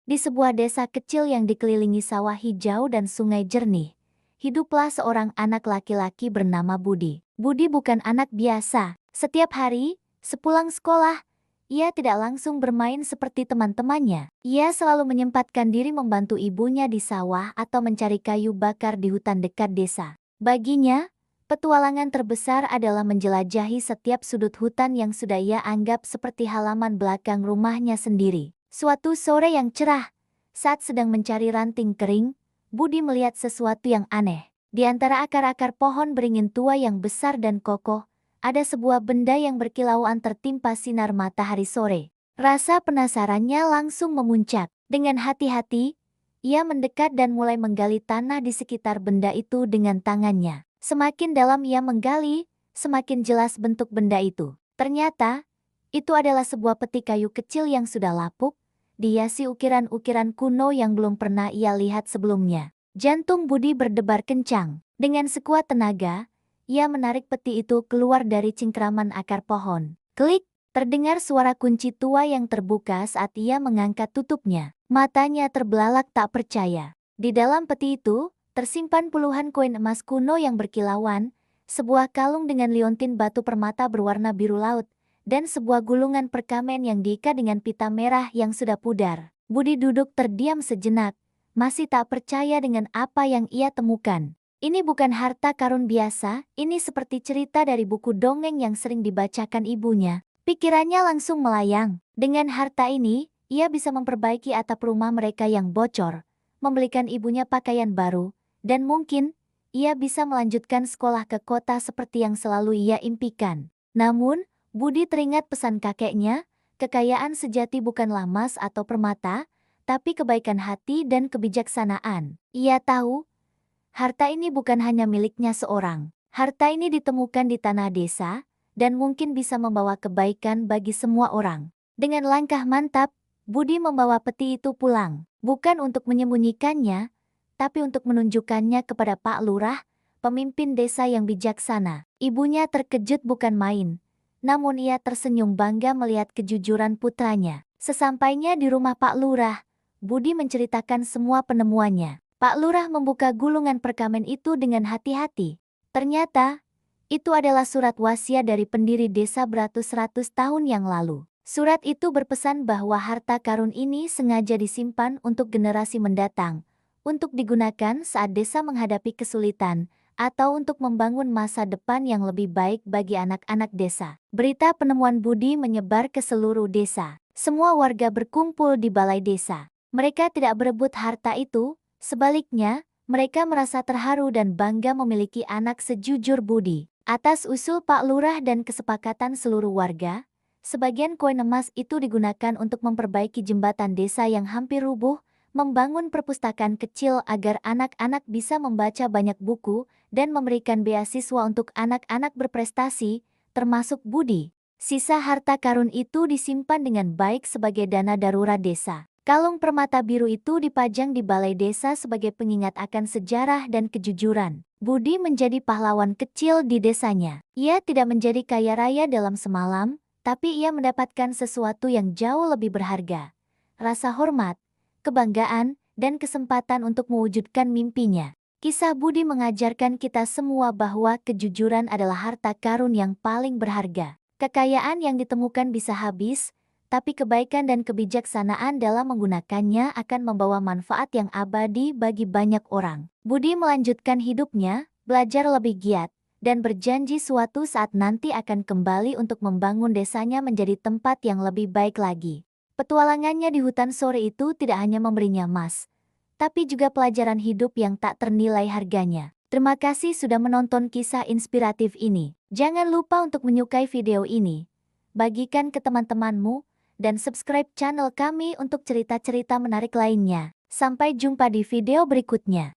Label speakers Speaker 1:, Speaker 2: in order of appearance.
Speaker 1: Di sebuah desa kecil yang dikelilingi sawah hijau dan sungai jernih, hiduplah seorang anak laki-laki bernama Budi. Budi bukan anak biasa. Setiap hari, sepulang sekolah, ia tidak langsung bermain seperti teman-temannya. Ia selalu menyempatkan diri membantu ibunya di sawah atau mencari kayu bakar di hutan dekat desa. Baginya, petualangan terbesar adalah menjelajahi setiap sudut hutan yang sudah ia anggap seperti halaman belakang rumahnya sendiri. Suatu sore yang cerah, saat sedang mencari ranting kering, Budi melihat sesuatu yang aneh. Di antara akar-akar pohon beringin tua yang besar dan kokoh, ada sebuah benda yang berkilauan tertimpa sinar matahari sore. Rasa penasarannya langsung memuncak. Dengan hati-hati, ia mendekat dan mulai menggali tanah di sekitar benda itu dengan tangannya. Semakin dalam ia menggali, semakin jelas bentuk benda itu. Ternyata, itu adalah sebuah peti kayu kecil yang sudah lapuk, dihiasi ukiran-ukiran kuno yang belum pernah ia lihat sebelumnya. Jantung Budi berdebar kencang. Dengan sekuat tenaga, ia menarik peti itu keluar dari cengkraman akar pohon. Klik, terdengar suara kunci tua yang terbuka saat ia mengangkat tutupnya. Matanya terbelalak tak percaya. Di dalam peti itu, tersimpan puluhan koin emas kuno yang berkilauan, sebuah kalung dengan liontin batu permata berwarna biru laut, dan sebuah gulungan perkamen yang diikat dengan pita merah yang sudah pudar. Budi duduk terdiam sejenak, masih tak percaya dengan apa yang ia temukan. Ini bukan harta karun biasa, ini seperti cerita dari buku dongeng yang sering dibacakan ibunya. Pikirannya langsung melayang. Dengan harta ini, ia bisa memperbaiki atap rumah mereka yang bocor, membelikan ibunya pakaian baru, dan mungkin, ia bisa melanjutkan sekolah ke kota seperti yang selalu ia impikan. Namun, Budi teringat pesan kakeknya, kekayaan sejati bukanlah emas atau permata, tapi kebaikan hati dan kebijaksanaan. Ia tahu, harta ini bukan hanya miliknya seorang. Harta ini ditemukan di tanah desa, dan mungkin bisa membawa kebaikan bagi semua orang. Dengan langkah mantap, Budi membawa peti itu pulang, bukan untuk menyembunyikannya, tapi untuk menunjukkannya kepada Pak Lurah, pemimpin desa yang bijaksana. Ibunya terkejut bukan main. Namun ia tersenyum bangga melihat kejujuran putranya. Sesampainya di rumah Pak Lurah, Budi menceritakan semua penemuannya. Pak Lurah membuka gulungan perkamen itu dengan hati-hati. Ternyata, itu adalah surat wasiat dari pendiri desa beratus-ratus tahun yang lalu. Surat itu berpesan bahwa harta karun ini sengaja disimpan untuk generasi mendatang, untuk digunakan saat desa menghadapi kesulitan, atau untuk membangun masa depan yang lebih baik bagi anak-anak desa. Berita penemuan Budi menyebar ke seluruh desa. Semua warga berkumpul di balai desa. Mereka tidak berebut harta itu, sebaliknya, mereka merasa terharu dan bangga memiliki anak sejujur Budi. Atas usul Pak Lurah dan kesepakatan seluruh warga, sebagian koin emas itu digunakan untuk memperbaiki jembatan desa yang hampir rubuh, membangun perpustakaan kecil agar anak-anak bisa membaca banyak buku, dan memberikan beasiswa untuk anak-anak berprestasi, termasuk Budi. Sisa harta karun itu disimpan dengan baik sebagai dana darurat desa. Kalung permata biru itu dipajang di balai desa sebagai pengingat akan sejarah dan kejujuran. Budi menjadi pahlawan kecil di desanya. Ia tidak menjadi kaya raya dalam semalam, tapi ia mendapatkan sesuatu yang jauh lebih berharga. Rasa hormat, kebanggaan, dan kesempatan untuk mewujudkan mimpinya. Kisah Budi mengajarkan kita semua bahwa kejujuran adalah harta karun yang paling berharga. Kekayaan yang ditemukan bisa habis, tapi kebaikan dan kebijaksanaan dalam menggunakannya akan membawa manfaat yang abadi bagi banyak orang. Budi melanjutkan hidupnya, belajar lebih giat, dan berjanji suatu saat nanti akan kembali untuk membangun desanya menjadi tempat yang lebih baik lagi. Petualangannya di hutan sore itu tidak hanya memberinya emas, tapi juga pelajaran hidup yang tak ternilai harganya. Terima kasih sudah menonton kisah inspiratif ini. Jangan lupa untuk menyukai video ini, bagikan ke teman-temanmu, dan subscribe channel kami untuk cerita-cerita menarik lainnya. Sampai jumpa di video berikutnya.